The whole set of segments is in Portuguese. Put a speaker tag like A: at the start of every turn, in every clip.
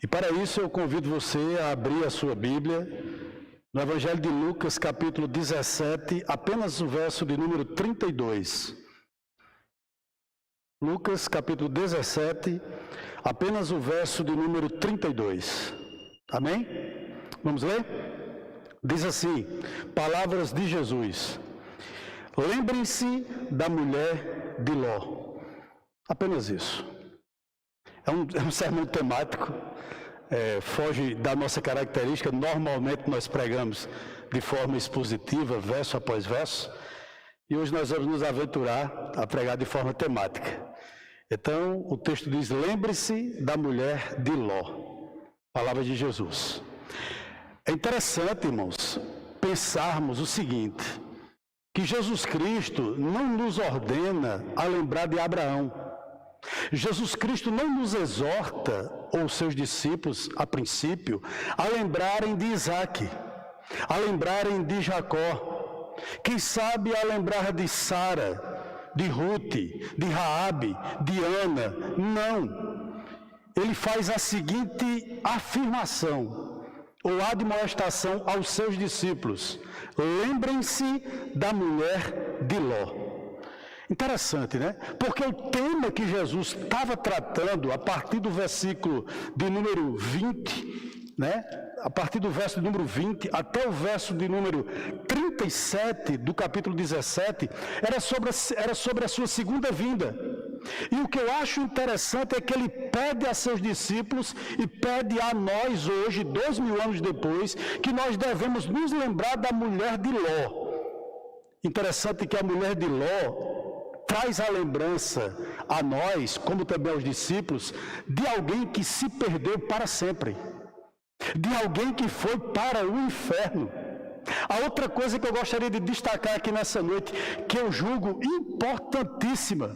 A: E para isso eu convido você a abrir a sua Bíblia no Evangelho de Lucas, capítulo 17, apenas o verso de número 32. Lucas, capítulo 17, apenas o verso de número 32. Amém? Vamos ler? Diz assim, palavras de Jesus. Lembrem-se da mulher de Ló. Apenas isso. É um sermão temático, foge da nossa característica. Normalmente nós pregamos de forma expositiva, verso após verso. E hoje nós vamos nos aventurar a pregar de forma temática. Então, o texto diz, lembre-se da mulher de Ló. Palavra de Jesus. É interessante, irmãos, pensarmos o seguinte, que Jesus Cristo não nos ordena a lembrar de Abraão. Jesus Cristo não nos exorta, ou seus discípulos, a princípio, a lembrarem de Isaac, a lembrarem de Jacó, quem sabe a lembrar de Sara, de Ruth, de Raabe, de Ana. Não. Ele faz a seguinte afirmação, ou admoestação aos seus discípulos. Lembrem-se da mulher de Ló. Interessante, né? Porque o tema que Jesus estava tratando, a partir do versículo de número 20, né? A partir do verso de número 20 até o verso de número 37 do capítulo 17, era sobre a sua segunda vinda. E o que eu acho interessante é que ele pede a seus discípulos e pede a nós hoje, 2000 anos depois, que nós devemos nos lembrar da mulher de Ló. Interessante que a mulher de Ló traz a lembrança a nós, como também aos discípulos, de alguém que se perdeu para sempre. De alguém que foi para o inferno. A outra coisa que eu gostaria de destacar aqui nessa noite, que eu julgo importantíssima,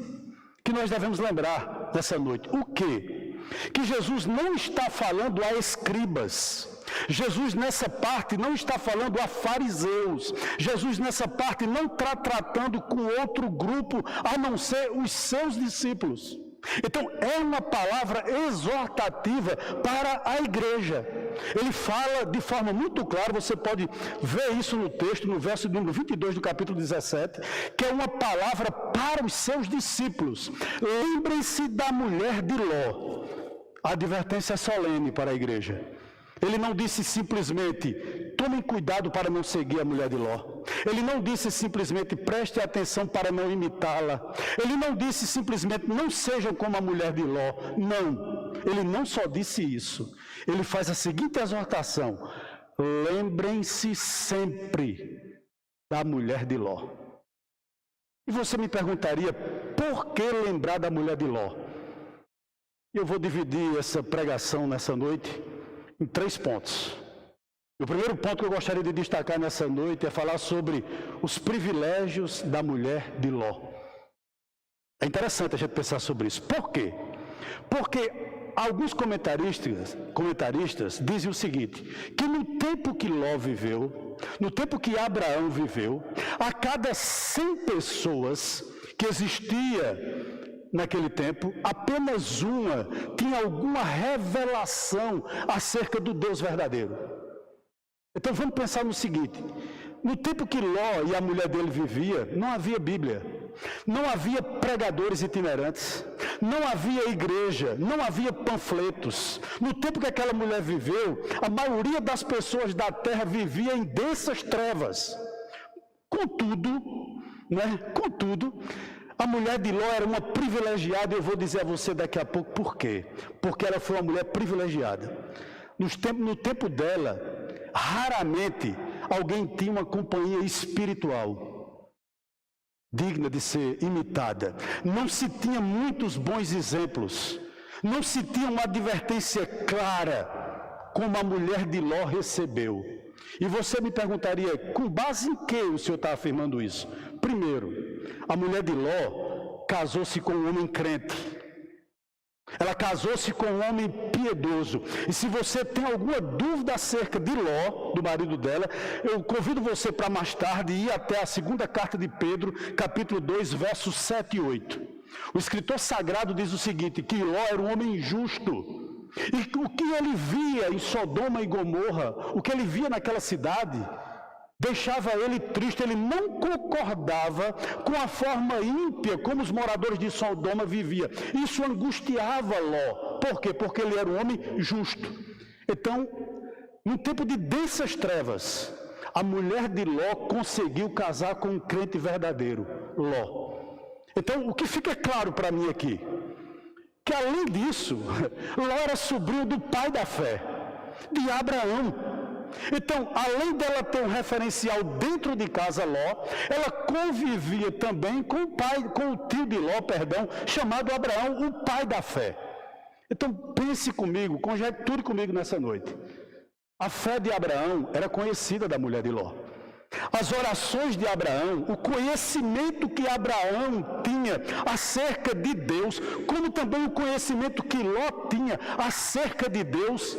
A: que nós devemos lembrar nessa noite. O quê? Que Jesus não está falando a escribas. Jesus nessa parte não está falando a fariseus. Jesus nessa parte não está tratando com outro grupo, a não ser os seus discípulos. Então, é uma palavra exortativa para a igreja. Ele fala de forma muito clara, você pode ver isso no texto, no verso número 22 do capítulo 17, que é uma palavra para os seus discípulos. Lembrem-se da mulher de Ló. A advertência é solene para a igreja. Ele não disse simplesmente, tomem cuidado para não seguir a mulher de Ló. Ele não disse simplesmente, preste atenção para não imitá-la. Ele não disse simplesmente, não sejam como a mulher de Ló. Não, ele não só disse isso. Ele faz a seguinte exortação, lembrem-se sempre da mulher de Ló. E você me perguntaria, por que lembrar da mulher de Ló? Eu vou dividir essa pregação nessa noite em 3 pontos. O primeiro ponto que eu gostaria de destacar nessa noite é falar sobre os privilégios da mulher de Ló. É interessante a gente pensar sobre isso. Por quê? Porque alguns comentaristas dizem o seguinte, que no tempo que Ló viveu, no tempo que Abraão viveu, a cada 100 pessoas que existia naquele tempo, apenas uma tinha alguma revelação acerca do Deus verdadeiro. Então vamos pensar no seguinte, no tempo que Ló e a mulher dele vivia, não havia Bíblia, não havia pregadores itinerantes, não havia igreja, não havia panfletos. No tempo que aquela mulher viveu, a maioria das pessoas da terra vivia em densas trevas. Contudo, a mulher de Ló era uma privilegiada, e eu vou dizer a você daqui a pouco por quê. Porque ela foi uma mulher privilegiada. No tempo dela, raramente alguém tinha uma companhia espiritual digna de ser imitada. Não se tinha muitos bons exemplos. Não se tinha uma advertência clara como a mulher de Ló recebeu. E você me perguntaria, com base em que o senhor está afirmando isso? Primeiro, a mulher de Ló casou-se com um homem crente. Ela casou-se com um homem piedoso. E se você tem alguma dúvida acerca de Ló, do marido dela, eu convido você para mais tarde ir até a segunda carta de Pedro, capítulo 2, versos 7 e 8. O escritor sagrado diz o seguinte, que Ló era um homem justo, E o que ele via em Sodoma e Gomorra, o que ele via naquela cidade, deixava ele triste. Ele não concordava com a forma ímpia como os moradores de Sodoma viviam. Isso angustiava Ló. Por quê? Porque ele era um homem justo. Então, num tempo de densas trevas, a mulher de Ló conseguiu casar com um crente verdadeiro, Ló. Então, o que fica claro para mim aqui, que além disso, Ló era sobrinho do pai da fé, de Abraão. Então, além dela ter um referencial dentro de casa, Ló, ela convivia também com o tio de Ló, chamado Abraão, o pai da fé. Então, pense comigo, conjecture comigo nessa noite. A fé de Abraão era conhecida da mulher de Ló. As orações de Abraão, o conhecimento que Abraão tinha acerca de Deus, como também o conhecimento que Ló tinha acerca de Deus,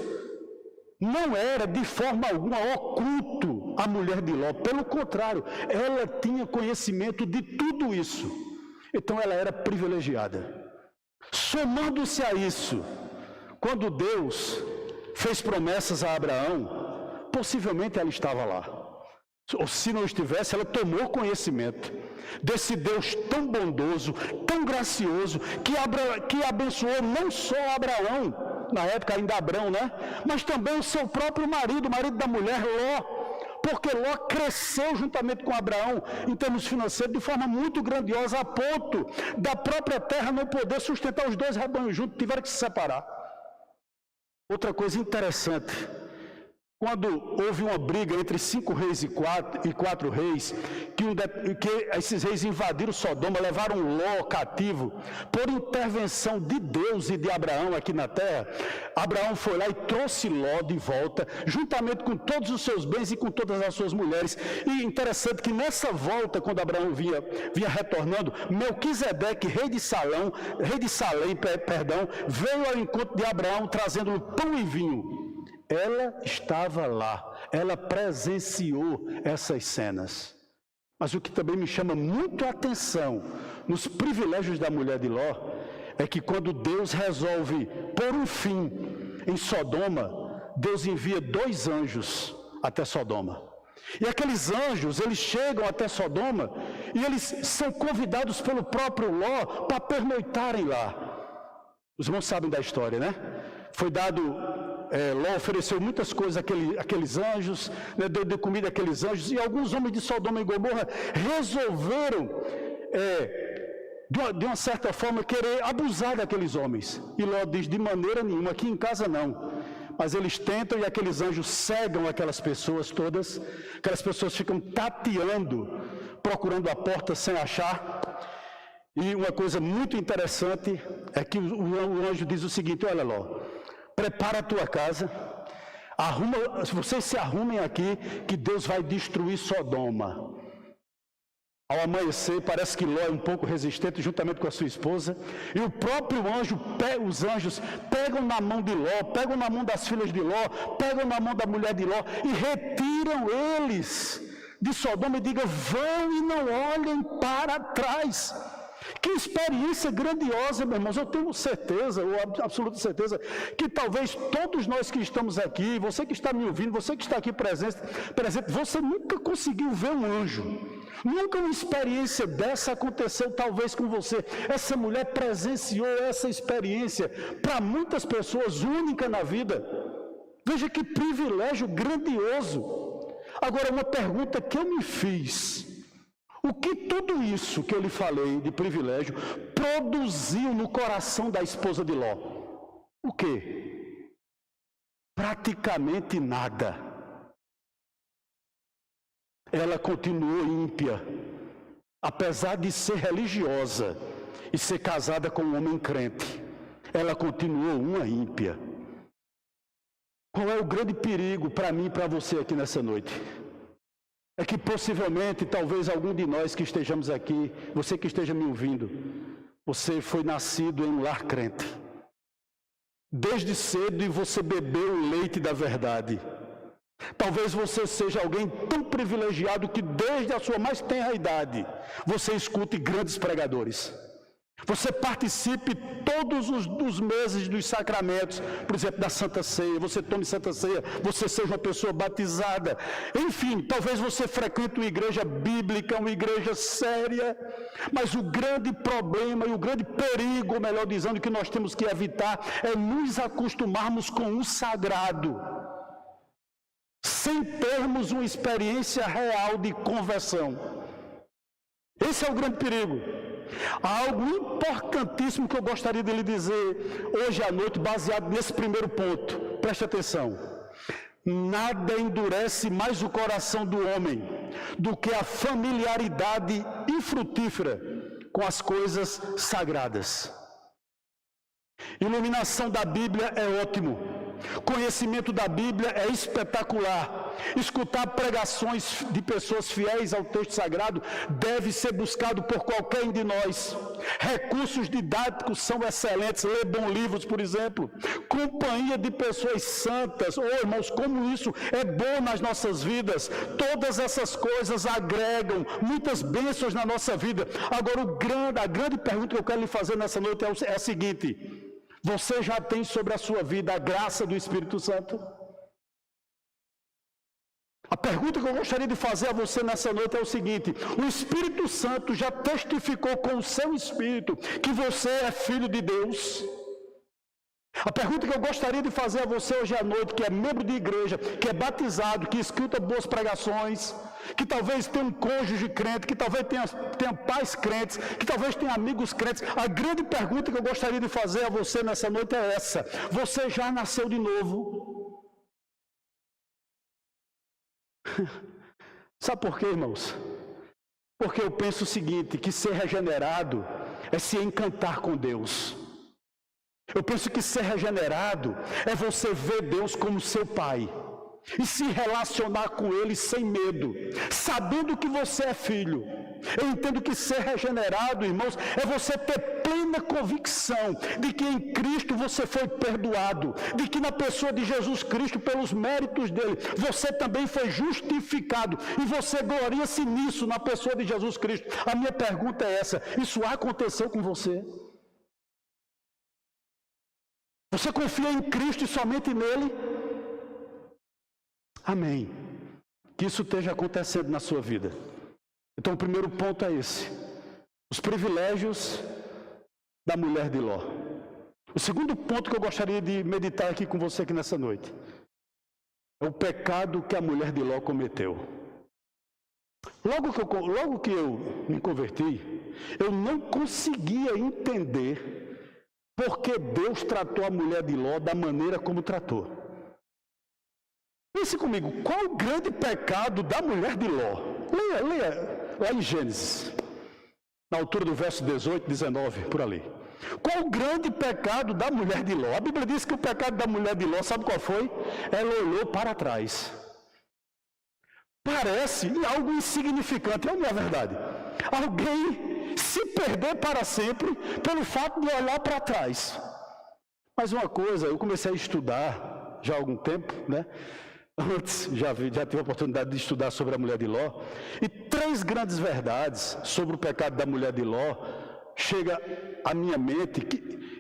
A: não era de forma alguma oculto a mulher de Ló. Pelo contrário, ela tinha conhecimento de tudo isso. Então ela era privilegiada. Somando-se a isso, quando Deus fez promessas a Abraão, possivelmente ela estava lá. Ou se não estivesse, ela tomou conhecimento desse Deus tão bondoso, tão gracioso, que abençoou não só Abraão, na época ainda Abrão, né? Mas também o seu próprio marido, o marido da mulher, Ló. Porque Ló cresceu juntamente com Abraão em termos financeiros de forma muito grandiosa, a ponto da própria terra não poder sustentar os dois rebanhos juntos, tiveram que se separar. Outra coisa interessante, quando houve uma briga entre 5 reis e 4 reis, que esses reis invadiram Sodoma, levaram Ló cativo, por intervenção de Deus e de Abraão aqui na terra, Abraão foi lá e trouxe Ló de volta, juntamente com todos os seus bens e com todas as suas mulheres. E interessante que nessa volta, quando Abraão vinha retornando, Melquisedeque, rei de Salém, veio ao encontro de Abraão, trazendo pão e vinho. Ela estava lá, ela presenciou essas cenas. Mas o que também me chama muito a atenção nos privilégios da mulher de Ló é que quando Deus resolve pôr um fim em Sodoma, Deus envia 2 anjos até Sodoma. E aqueles anjos, eles chegam até Sodoma e eles são convidados pelo próprio Ló para pernoitarem lá. Os irmãos sabem da história, né? Foi dado... Ló ofereceu muitas coisas àqueles anjos, né, deu de comida àqueles anjos, e alguns homens de Sodoma e Gomorra resolveram, de uma certa forma, querer abusar daqueles homens. E Ló diz, de maneira nenhuma, aqui em casa não. Mas eles tentam e aqueles anjos cegam aquelas pessoas todas, aquelas pessoas ficam tateando, procurando a porta sem achar. E uma coisa muito interessante é que o anjo diz o seguinte, olha Ló, prepara a tua casa, vocês se arrumem aqui, que Deus vai destruir Sodoma. Ao amanhecer, parece que Ló é um pouco resistente, juntamente com a sua esposa, e o próprio anjo, os anjos pegam na mão de Ló, pegam na mão das filhas de Ló, pegam na mão da mulher de Ló, e retiram eles de Sodoma e digam, vão e não olhem para trás. Que experiência grandiosa, meus irmãos. Eu tenho certeza, ou absoluta certeza, que talvez todos nós que estamos aqui, você que está me ouvindo, você que está aqui presente, você nunca conseguiu ver um anjo. Nunca uma experiência dessa aconteceu talvez com você. Essa mulher presenciou essa experiência, para muitas pessoas, única na vida. Veja que privilégio grandioso. Agora, uma pergunta que eu me fiz. O que tudo isso que eu lhe falei de privilégio produziu no coração da esposa de Ló? O quê? Praticamente nada. Ela continuou ímpia, apesar de ser religiosa e ser casada com um homem crente. Ela continuou uma ímpia. Qual é o grande perigo para mim e para você aqui nessa noite? É que possivelmente, talvez algum de nós que estejamos aqui, você que esteja me ouvindo, você foi nascido em um lar crente. Desde cedo e você bebeu o leite da verdade. Talvez você seja alguém tão privilegiado que desde a sua mais tenra idade, você escute grandes pregadores. Você participe todos os meses dos sacramentos, por exemplo, da Santa Ceia, você tome Santa Ceia, você seja uma pessoa batizada. Enfim, talvez você frequente uma igreja bíblica, uma igreja séria, mas o grande problema e o grande perigo, melhor dizendo, que nós temos que evitar é nos acostumarmos com o sagrado, sem termos uma experiência real de conversão. Esse é o grande perigo. Há algo importantíssimo que eu gostaria de lhe dizer hoje à noite, baseado nesse primeiro ponto. Preste atenção. Nada endurece mais o coração do homem do que a familiaridade infrutífera com as coisas sagradas. Iluminação da Bíblia é ótimo. Conhecimento da Bíblia é espetacular. Escutar pregações de pessoas fiéis ao texto sagrado deve ser buscado por qualquer um de nós. Recursos didáticos são excelentes. Ler bons livros, por exemplo. Companhia de pessoas santas. Oh, irmãos, como isso é bom nas nossas vidas. Todas essas coisas agregam muitas bênçãos na nossa vida. Agora, a grande pergunta que eu quero lhe fazer nessa noite é a seguinte: você já tem sobre a sua vida a graça do Espírito Santo? A pergunta que eu gostaria de fazer a você nessa noite é o seguinte: o Espírito Santo já testificou com o seu Espírito que você é filho de Deus? A pergunta que eu gostaria de fazer a você hoje à noite, que é membro de igreja, que é batizado, que escuta boas pregações, que talvez tenha um cônjuge crente, que talvez tenha pais crentes, que talvez tenha amigos crentes, a grande pergunta que eu gostaria de fazer a você nessa noite é essa: você já nasceu de novo? Sabe por quê, irmãos? Porque eu penso o seguinte, que ser regenerado é se encantar com Deus. Eu penso que ser regenerado é você ver Deus como seu Pai e se relacionar com Ele sem medo, sabendo que você é filho. Eu entendo que ser regenerado, irmãos, é você ter plena convicção de que em Cristo você foi perdoado, de que na pessoa de Jesus Cristo, pelos méritos dele, você também foi justificado, e você gloria-se nisso, na pessoa de Jesus Cristo. A minha pergunta é essa: isso aconteceu com você? Você confia em Cristo e somente nele? Amém. Que isso esteja acontecendo na sua vida. Então o primeiro ponto é esse: os privilégios da mulher de Ló. O segundo ponto que eu gostaria de meditar aqui com você aqui nessa noite é o pecado que a mulher de Ló cometeu. Logo que eu me converti, eu não conseguia entender por que Deus tratou a mulher de Ló da maneira como tratou. Pense comigo, qual o grande pecado da mulher de Ló? Leia lá em Gênesis, na altura do verso 18, 19, por ali. Qual o grande pecado da mulher de Ló? A Bíblia diz que o pecado da mulher de Ló, sabe qual foi? Ela olhou para trás. Parece algo insignificante, não é verdade? Alguém se perder para sempre pelo fato de olhar para trás. Mas uma coisa, eu comecei a estudar já há algum tempo, né? Antes já tive a oportunidade de estudar sobre a mulher de Ló, e 3 grandes verdades sobre o pecado da mulher de Ló chega à minha mente,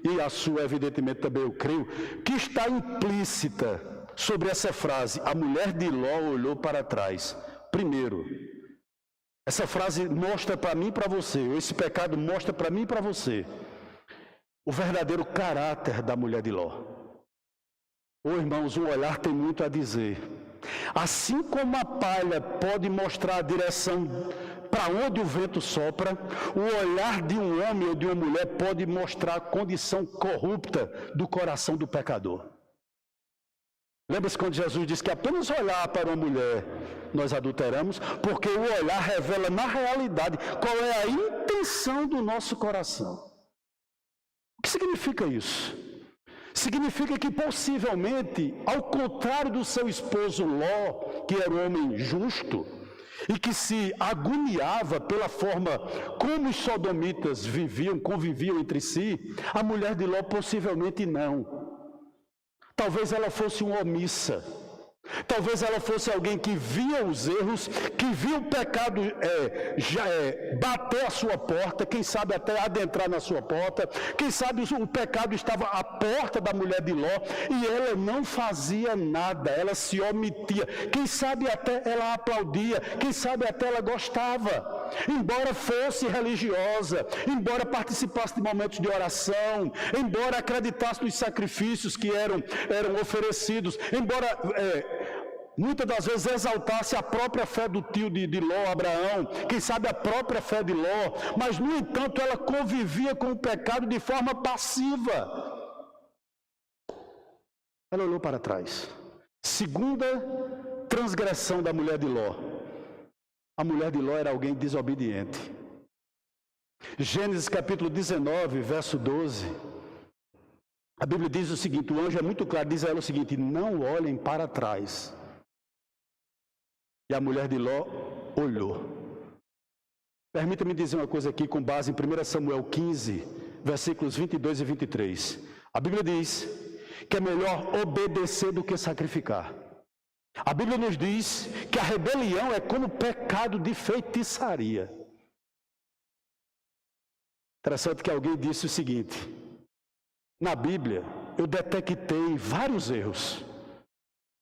A: e a sua evidentemente também eu creio, que está implícita sobre essa frase: a mulher de Ló olhou para trás. Primeiro, essa frase mostra para mim e para você, esse pecado mostra para mim e para você, o verdadeiro caráter da mulher de Ló. Oh, irmãos, o olhar tem muito a dizer. Assim como a palha pode mostrar a direção para onde o vento sopra, o olhar de um homem ou de uma mulher pode mostrar a condição corrupta do coração do pecador. Lembra-se quando Jesus disse que apenas olhar para uma mulher nós adulteramos, porque o olhar revela na realidade qual é a intenção do nosso coração. O que significa isso? Significa que possivelmente, ao contrário do seu esposo Ló, que era um homem justo e que se agoniava pela forma como os sodomitas conviviam entre si, a mulher de Ló possivelmente não. Talvez ela fosse uma omissa. Talvez ela fosse alguém que via os erros, que via o pecado bater a sua porta, quem sabe até adentrar na sua porta, quem sabe o pecado estava à porta da mulher de Ló, e ela não fazia nada, ela se omitia, quem sabe até ela aplaudia, quem sabe até ela gostava, embora fosse religiosa, embora participasse de momentos de oração, embora acreditasse nos sacrifícios que eram oferecidos, embora muitas das vezes exaltasse a própria fé do tio de Ló, Abraão, quem sabe a própria fé de Ló, mas no entanto ela convivia com o pecado de forma passiva. Ela olhou para trás. Segunda transgressão da mulher de Ló. A mulher de Ló era alguém desobediente. Gênesis capítulo 19, verso 12. A Bíblia diz o seguinte, o anjo é muito claro, diz a ela o seguinte, não olhem para trás. E a mulher de Ló olhou. Permita-me dizer uma coisa aqui com base em 1 Samuel 15, versículos 22 e 23. A Bíblia diz que é melhor obedecer do que sacrificar. A Bíblia nos diz que a rebelião é como pecado de feitiçaria. Interessante que alguém disse o seguinte, na Bíblia eu detectei vários erros,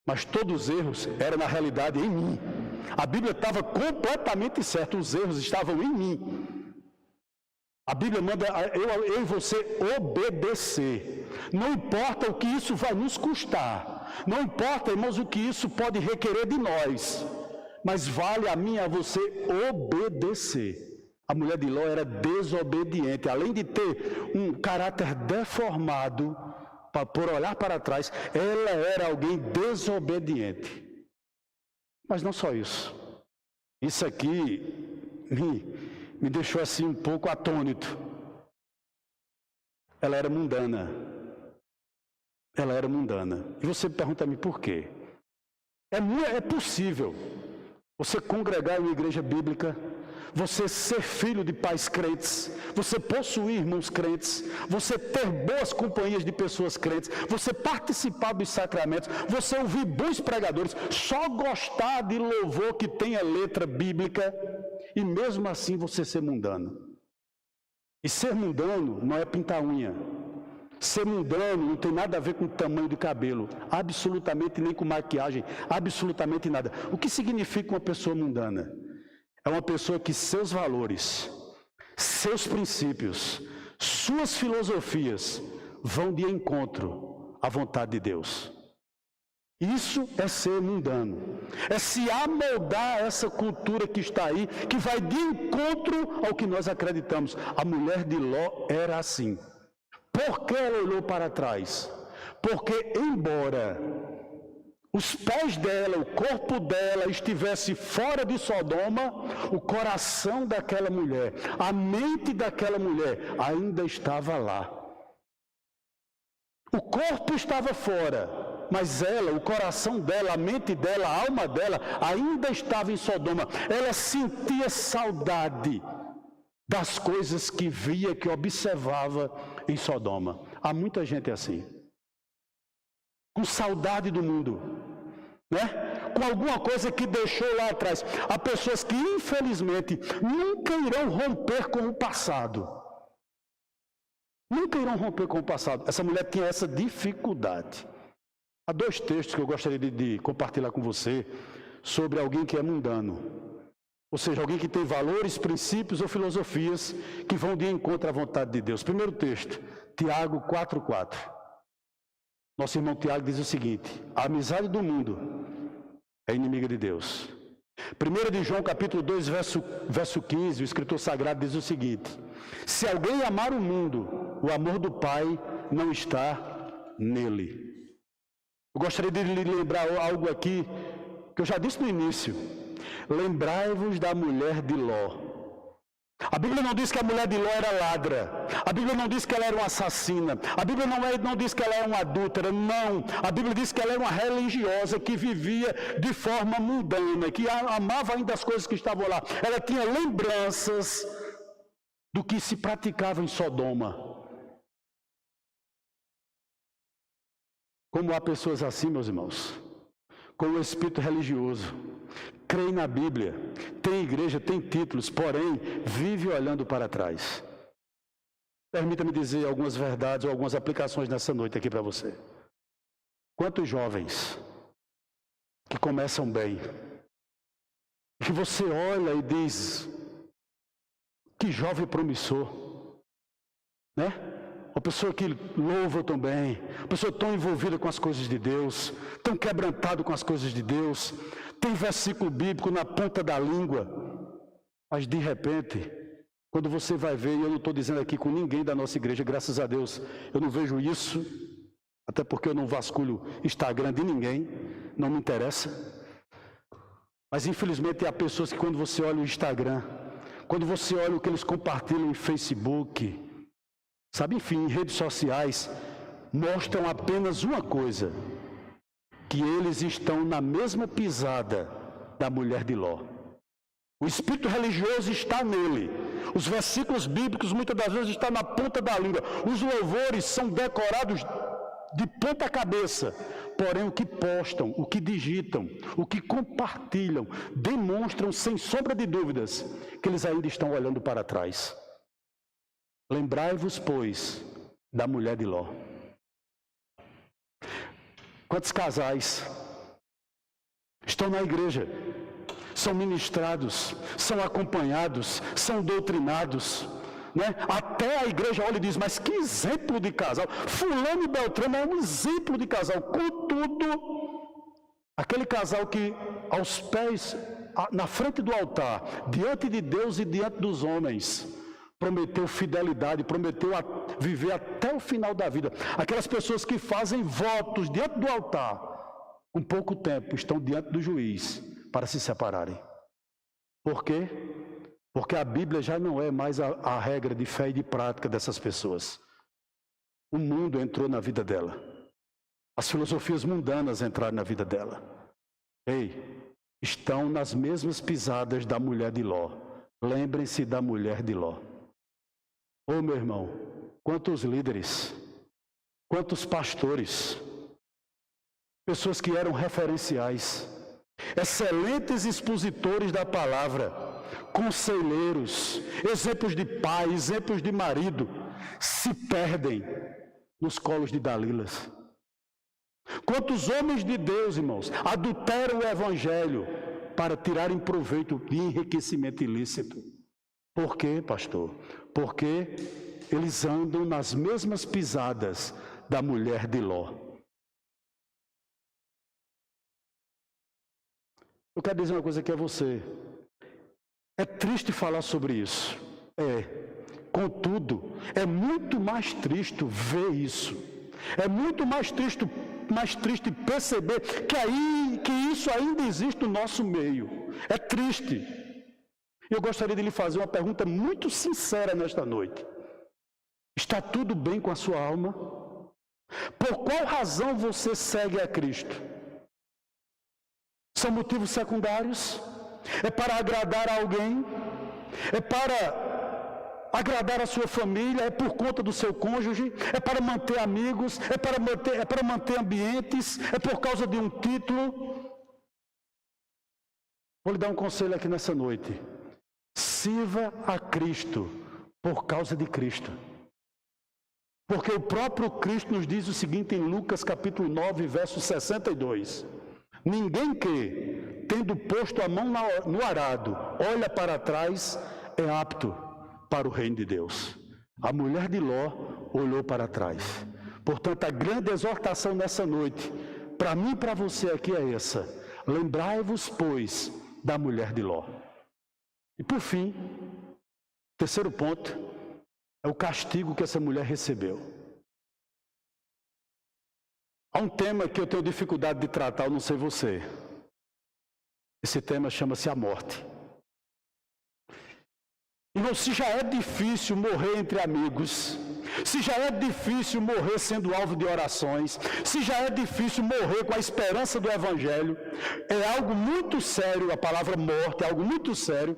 A: mas todos os erros eram na realidade em mim. A Bíblia estava completamente certa, os erros estavam em mim. A Bíblia manda eu e você obedecer. Não importa o que isso vai nos custar. Não importa, irmãos, o que isso pode requerer de nós. Mas vale a mim e a você obedecer. A mulher de Ló era desobediente. Além de ter um caráter deformado, por olhar para trás, ela era alguém desobediente. Mas não só isso. Isso aqui me deixou assim um pouco atônito. Ela era mundana. Ela era mundana. E você pergunta-me por quê? É possível você congregar em uma igreja bíblica, você ser filho de pais crentes, você possuir irmãos crentes, você ter boas companhias de pessoas crentes, você participar dos sacramentos, você ouvir bons pregadores, só gostar de louvor que tenha letra bíblica, e mesmo assim você ser mundano. E ser mundano não é pintar unha. Ser mundano não tem nada a ver com o tamanho do cabelo, absolutamente nem com maquiagem, absolutamente nada. O que significa uma pessoa mundana? É uma pessoa que seus valores, seus princípios, suas filosofias vão de encontro à vontade de Deus. Isso é ser mundano. É se amoldar a essa cultura que está aí, que vai de encontro ao que nós acreditamos. A mulher de Ló era assim. Por que ela olhou para trás? Porque embora os pés dela, o corpo dela estivesse fora de Sodoma, o coração daquela mulher, a mente daquela mulher ainda estava lá. O corpo estava fora, mas ela, o coração dela, a mente dela, a alma dela ainda estava em Sodoma. Ela sentia saudade das coisas que via, que observava em Sodoma. Há muita gente assim, com saudade do mundo, né? Com alguma coisa que deixou lá atrás. Há pessoas que infelizmente nunca irão romper com o passado. Nunca irão romper com o passado. Essa mulher tinha essa dificuldade. Há dois textos que eu gostaria de compartilhar com você sobre alguém que é mundano. Ou seja, alguém que tem valores, princípios ou filosofias que vão de encontro à vontade de Deus. Primeiro texto, Tiago 4,4. Nosso irmão Tiago diz o seguinte: a amizade do mundo é inimiga de Deus. 1 de João capítulo 2, verso 15, o escritor sagrado diz o seguinte: se alguém amar o mundo, o amor do Pai não está nele. Eu gostaria de lhe lembrar algo aqui que eu já disse no início. Lembrai-vos da mulher de Ló. A Bíblia não diz que a mulher de Ló era ladra. A Bíblia não diz que ela era uma assassina. A Bíblia não diz que ela era uma adúltera. Não. A Bíblia diz que ela era uma religiosa que vivia de forma mundana, que amava ainda as coisas que estavam lá. Ela tinha lembranças do que se praticava em Sodoma. Como há pessoas assim, meus irmãos? com o espírito religioso, crê na Bíblia, tem igreja, tem títulos, porém, vive olhando para trás. Permita-me dizer algumas verdades ou algumas aplicações nessa noite aqui para você. Quantos jovens que começam bem, que você olha e diz, que jovem promissor, né? Uma pessoa que louva tão bem, uma pessoa tão envolvida com as coisas de Deus, tão quebrantado com as coisas de Deus, tem versículo bíblico na ponta da língua, mas de repente, quando você vai ver, e eu não estou dizendo aqui com ninguém da nossa igreja, graças a Deus, eu não vejo isso, até porque eu não vasculho Instagram de ninguém, não me interessa, mas infelizmente há pessoas que quando você olha o Instagram, quando você olha o que eles compartilham em Facebook, sabe, enfim, em redes sociais, mostram apenas uma coisa, que eles estão na mesma pisada da mulher de Ló. O espírito religioso está nele. Os versículos bíblicos muitas das vezes estão na ponta da língua. Os louvores são decorados de ponta cabeça. Porém, o que postam, o que digitam, o que compartilham, demonstram sem sombra de dúvidas que eles ainda estão olhando para trás. Lembrai-vos, pois, da mulher de Ló. Quantos casais estão na igreja, são ministrados, são acompanhados, são doutrinados, né? Até a igreja olha e diz, mas que exemplo de casal, fulano e Beltrano é um exemplo de casal. Contudo, aquele casal que aos pés, na frente do altar, diante de Deus e diante dos homens, prometeu fidelidade, prometeu viver até o final da vida. Aquelas pessoas que fazem votos diante do altar, com pouco tempo estão diante do juiz para se separarem. Por quê? Porque a Bíblia já não é mais a regra de fé e de prática dessas pessoas. O mundo entrou na vida dela. As filosofias mundanas entraram na vida dela. Ei, estão nas mesmas pisadas da mulher de Ló. Lembrem-se da mulher de Ló. Ô meu irmão, quantos líderes, quantos pastores, pessoas que eram referenciais, excelentes expositores da palavra, conselheiros, exemplos de pai, exemplos de marido, se perdem nos colos de Dalilas. Quantos homens de Deus, irmãos, adulteram o evangelho para tirarem proveito de enriquecimento ilícito. Por quê, pastor? Porque eles andam nas mesmas pisadas da mulher de Ló. Eu quero dizer uma coisa aqui a você. É triste falar sobre isso. Contudo, é muito mais triste ver isso. É muito mais triste perceber que isso ainda existe no nosso meio. É triste. Eu gostaria de lhe fazer uma pergunta muito sincera nesta noite. Está tudo bem com a sua alma? Por qual razão você segue a Cristo? São motivos secundários? É para agradar a alguém? É para agradar a sua família? É por conta do seu cônjuge? É para manter amigos? É para manter ambientes? É por causa de um título? Vou lhe dar um conselho aqui nessa noite. Sirva a Cristo por causa de Cristo. Porque o próprio Cristo nos diz o seguinte em Lucas capítulo 9, verso 62. Ninguém que, tendo posto a mão no arado, olha para trás, é apto para o reino de Deus. A mulher de Ló olhou para trás. Portanto, a grande exortação nessa noite, para mim e para você aqui é essa. Lembrai-vos, pois, da mulher de Ló. E por fim, terceiro ponto, é o castigo que essa mulher recebeu. Há um tema que eu tenho dificuldade de tratar, eu não sei você. Esse tema chama-se a morte. Irmão, se já é difícil morrer entre amigos, se já é difícil morrer sendo alvo de orações, se já é difícil morrer com a esperança do Evangelho, é algo muito sério, a palavra morte é algo muito sério,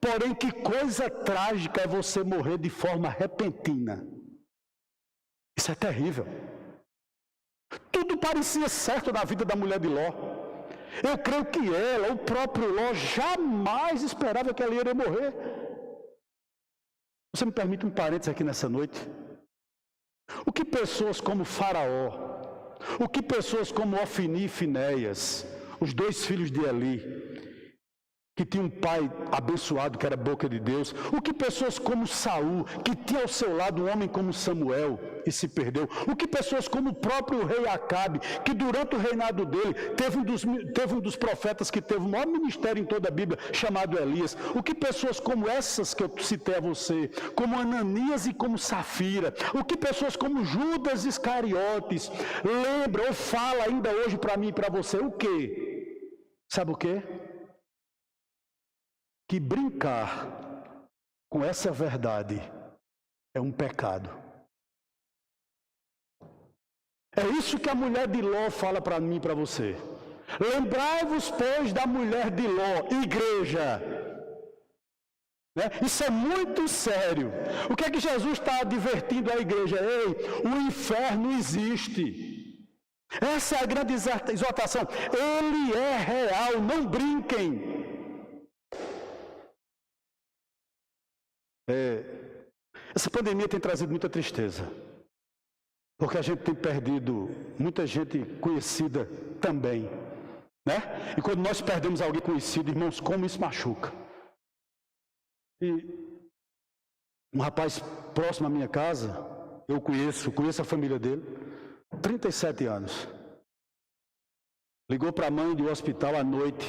A: porém que coisa trágica é você morrer de forma repentina. Isso é terrível. Tudo parecia certo na vida da mulher de Ló. Eu creio que ela, o próprio Ló, jamais esperava que ela iria morrer. Você me permite um parênteses aqui nessa noite? O que pessoas como Faraó, o que pessoas como Ofni e Finéias, os dois filhos de Eli, que tinha um pai abençoado, que era a boca de Deus, o que pessoas como Saul, que tinha ao seu lado um homem como Samuel e se perdeu, o que pessoas como o próprio rei Acabe, que durante o reinado dele teve um dos profetas que teve o maior ministério em toda a Bíblia, chamado Elias, o que pessoas como essas que eu citei a você, como Ananias e como Safira, o que pessoas como Judas Iscariotes, lembra ou fala ainda hoje para mim e para você, o quê? Sabe o quê? Que brincar com essa verdade é um pecado. É isso que a mulher de Ló fala para mim e para você. Lembrai-vos, pois, da mulher de Ló, igreja. Né? Isso é muito sério. O que é que Jesus está advertindo à igreja? Ei, o inferno existe. Essa é a grande exortação. Ele é real, não brinquem. Essa pandemia tem trazido muita tristeza, porque a gente tem perdido muita gente conhecida também, né? E quando nós perdemos alguém conhecido, irmãos, como isso machuca. E um rapaz próximo à minha casa, eu conheço a família dele, 37 anos. Ligou para a mãe do hospital à noite.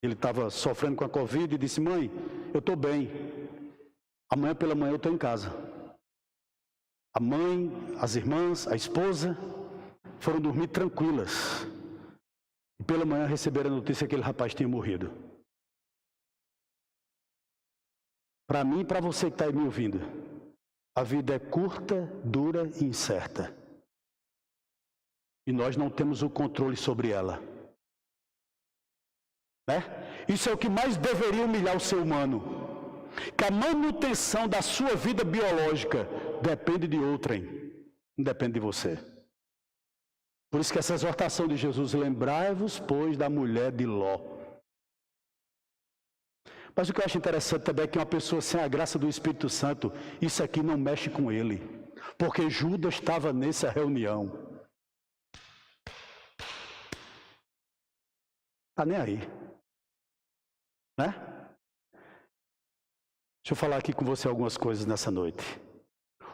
A: Ele estava sofrendo com a Covid e disse: mãe, eu estou bem. Amanhã pela manhã eu estou em casa. A mãe, as irmãs, a esposa foram dormir tranquilas. E pela manhã receberam a notícia que aquele rapaz tinha morrido. Para mim e para você que está aí me ouvindo, a vida é curta, dura e incerta. E nós não temos o controle sobre ela. Né? Isso é o que mais deveria humilhar o ser humano. Que a manutenção da sua vida biológica depende de outrem, não depende de você. Por isso que essa exortação de Jesus, lembrai-vos, pois, da mulher de Ló. Mas o que eu acho interessante também é que uma pessoa sem a graça do Espírito Santo, isso aqui não mexe com ele. Porque Judas estava nessa reunião. Está nem aí. Né? Deixa eu falar aqui com você algumas coisas nessa noite.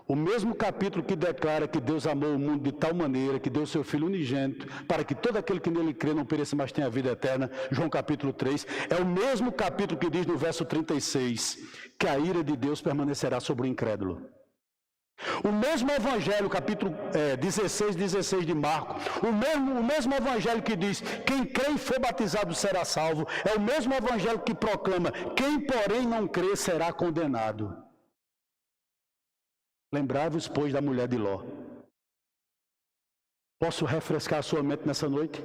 A: O mesmo capítulo que declara que Deus amou o mundo de tal maneira que deu seu Filho unigênito para que todo aquele que nele crê não pereça, mas tenha vida eterna, João capítulo 3, é o mesmo capítulo que diz no verso 36 que a ira de Deus permanecerá sobre o incrédulo. O mesmo evangelho, capítulo 16 de Marcos, o mesmo evangelho que diz, quem crê e for batizado será salvo, é o mesmo evangelho que proclama, quem porém não crê será condenado. Lembrai-vos, pois, da mulher de Ló. Posso refrescar a sua mente nessa noite?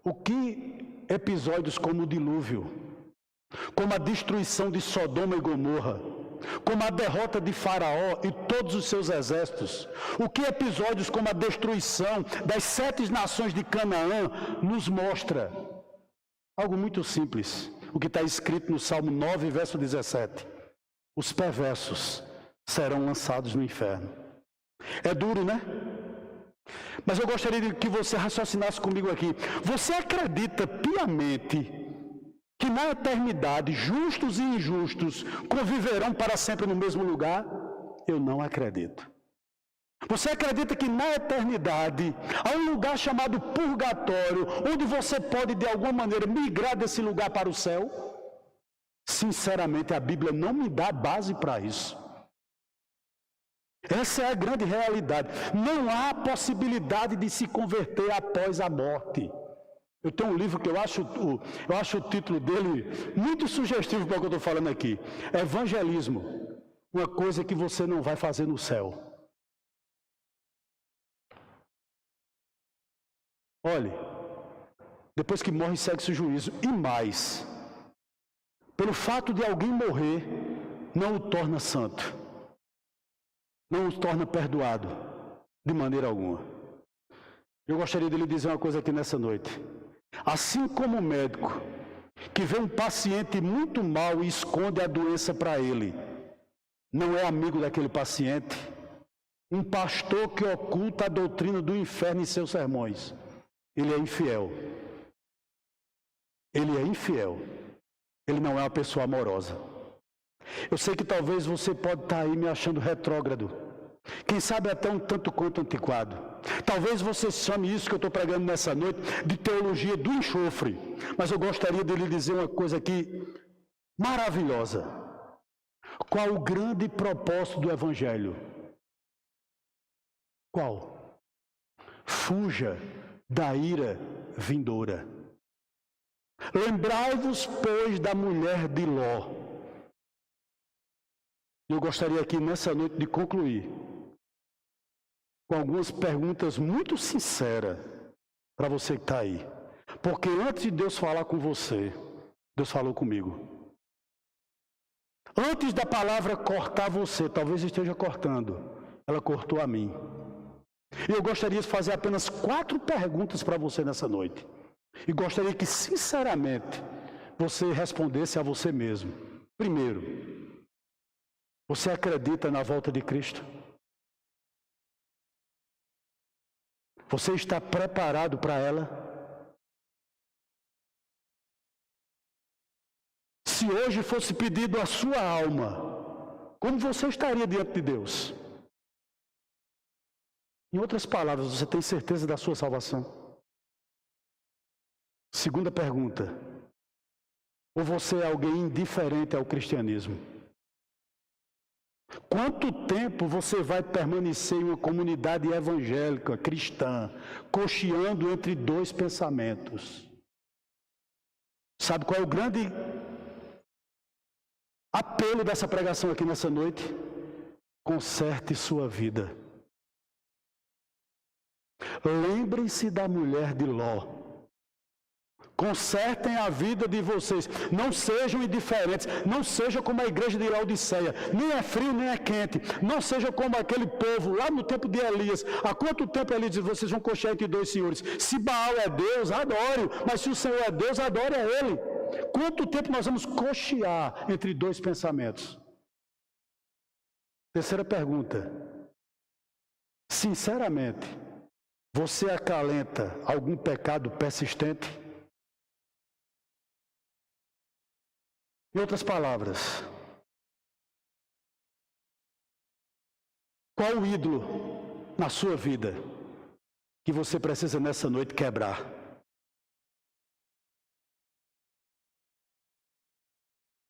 A: O que episódios como o dilúvio, como a destruição de Sodoma e Gomorra, como a derrota de Faraó e todos os seus exércitos, o que episódios como a destruição das 7 nações de Canaã nos mostra? Algo muito simples, o que está escrito no Salmo 9, verso 17. Os perversos serão lançados no inferno. É duro, né? Mas eu gostaria de que você raciocinasse comigo aqui. Você acredita piamente que na eternidade justos e injustos conviverão para sempre no mesmo lugar? Eu não acredito. Você acredita que na eternidade há um lugar chamado purgatório, onde você pode de alguma maneira migrar desse lugar para o céu? Sinceramente, a Bíblia não me dá base para isso. Essa é a grande realidade. Não há possibilidade de se converter após a morte. Eu tenho um livro que eu acho o título dele muito sugestivo para o que eu estou falando aqui. Evangelismo, uma coisa que você não vai fazer no céu. Olhe, depois que morre segue-se o juízo. E mais, pelo fato de alguém morrer, não o torna santo. Não o torna perdoado, de maneira alguma. Eu gostaria de lhe dizer uma coisa aqui nessa noite. Assim como o médico que vê um paciente muito mal e esconde a doença para ele, não é amigo daquele paciente, um pastor que oculta a doutrina do inferno em seus sermões, ele é infiel. Ele é infiel. Ele não é uma pessoa amorosa. Eu sei que talvez você pode estar aí me achando retrógrado. Quem sabe até um tanto quanto antiquado. Talvez você chame isso que eu estou pregando nessa noite de teologia do enxofre. Mas eu gostaria de lhe dizer uma coisa aqui maravilhosa. Qual o grande propósito do Evangelho? Qual? Fuja da ira vindoura. Lembrai-vos, pois, da mulher de Ló. Eu gostaria aqui nessa noite de concluir com algumas perguntas muito sinceras para você que está aí. Porque antes de Deus falar com você, Deus falou comigo. Antes da palavra cortar você, talvez esteja cortando, ela cortou a mim. E eu gostaria de fazer apenas 4 perguntas para você nessa noite. E gostaria que, sinceramente, você respondesse a você mesmo. Primeiro, você acredita na volta de Cristo? Você está preparado para ela? Se hoje fosse pedido a sua alma, como você estaria diante de Deus? Em outras palavras, você tem certeza da sua salvação? Segunda pergunta. Ou você é alguém indiferente ao cristianismo? Quanto tempo você vai permanecer em uma comunidade evangélica, cristã, cocheando entre 2 pensamentos? Sabe qual é o grande apelo dessa pregação aqui nessa noite? Conserte sua vida. Lembrem-se da mulher de Ló. Consertem a vida de vocês. Não sejam indiferentes. Não sejam como a igreja de Laodiceia. Nem é frio, nem é quente. Não sejam como aquele povo lá no tempo de Elias. Há quanto tempo Elias diz, vocês vão cochear entre 2 senhores? Se Baal é Deus, adore-o. Mas se o Senhor é Deus, adore a Ele. Quanto tempo nós vamos cochear entre 2 pensamentos? Terceira pergunta. Sinceramente, você acalenta algum pecado persistente? Em outras palavras, qual o ídolo na sua vida que você precisa nessa noite quebrar?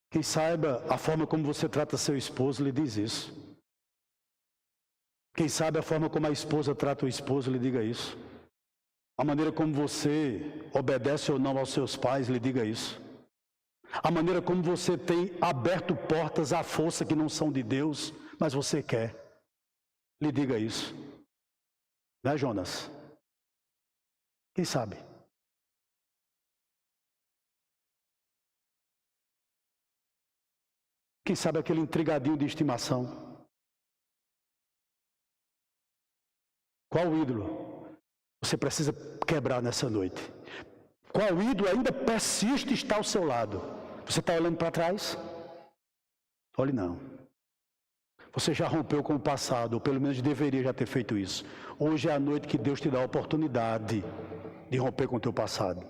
A: Quem saiba a forma como você trata seu esposo lhe diz isso. Quem sabe a forma como a esposa trata o esposo lhe diga isso. A maneira como você obedece ou não aos seus pais lhe diga isso. A maneira como você tem aberto portas à força que não são de Deus, mas você quer. Lhe diga isso. Né, Jonas? Quem sabe? Quem sabe aquele intrigadinho de estimação? Qual ídolo você precisa quebrar nessa noite? Qual ídolo ainda persiste estar ao seu lado? Você está olhando para trás? Olhe não. Você já rompeu com o passado, ou pelo menos deveria já ter feito isso. Hoje é a noite que Deus te dá a oportunidade de romper com o teu passado.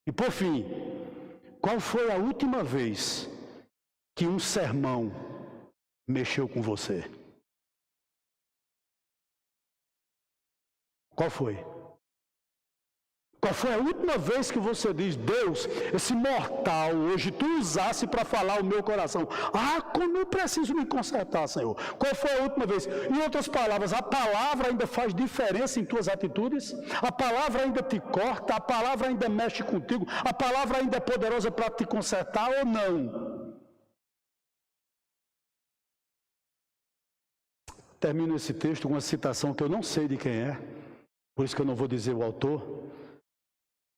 A: E por fim, qual foi a última vez que um sermão mexeu com você? Qual foi? Qual foi a última vez que você diz, Deus, esse mortal hoje tu usasse para falar o meu coração? Ah, como eu preciso me consertar, Senhor. Qual foi a última vez? Em outras palavras, a palavra ainda faz diferença em tuas atitudes? A palavra ainda te corta? A palavra ainda mexe contigo? A palavra ainda é poderosa para te consertar ou não? Termino esse texto com uma citação que eu não sei de quem é, por isso que eu não vou dizer o autor.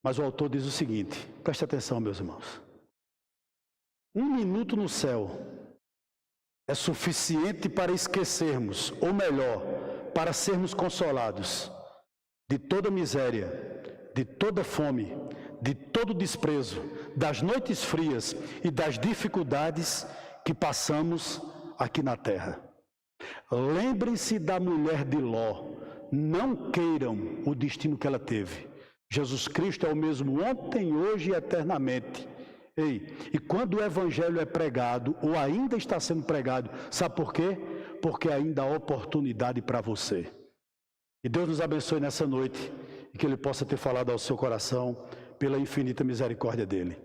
A: Mas o autor diz o seguinte, preste atenção, meus irmãos. 1 minuto no céu é suficiente para esquecermos, ou melhor, para sermos consolados de toda miséria, de toda fome, de todo desprezo, das noites frias e das dificuldades que passamos aqui na terra. Lembrem-se da mulher de Ló, não queiram o destino que ela teve. Jesus Cristo é o mesmo ontem, hoje e eternamente. E quando o evangelho é pregado, ou ainda está sendo pregado, sabe por quê? Porque ainda há oportunidade para você. E Deus nos abençoe nessa noite, e que Ele possa ter falado ao seu coração, pela infinita misericórdia dEle.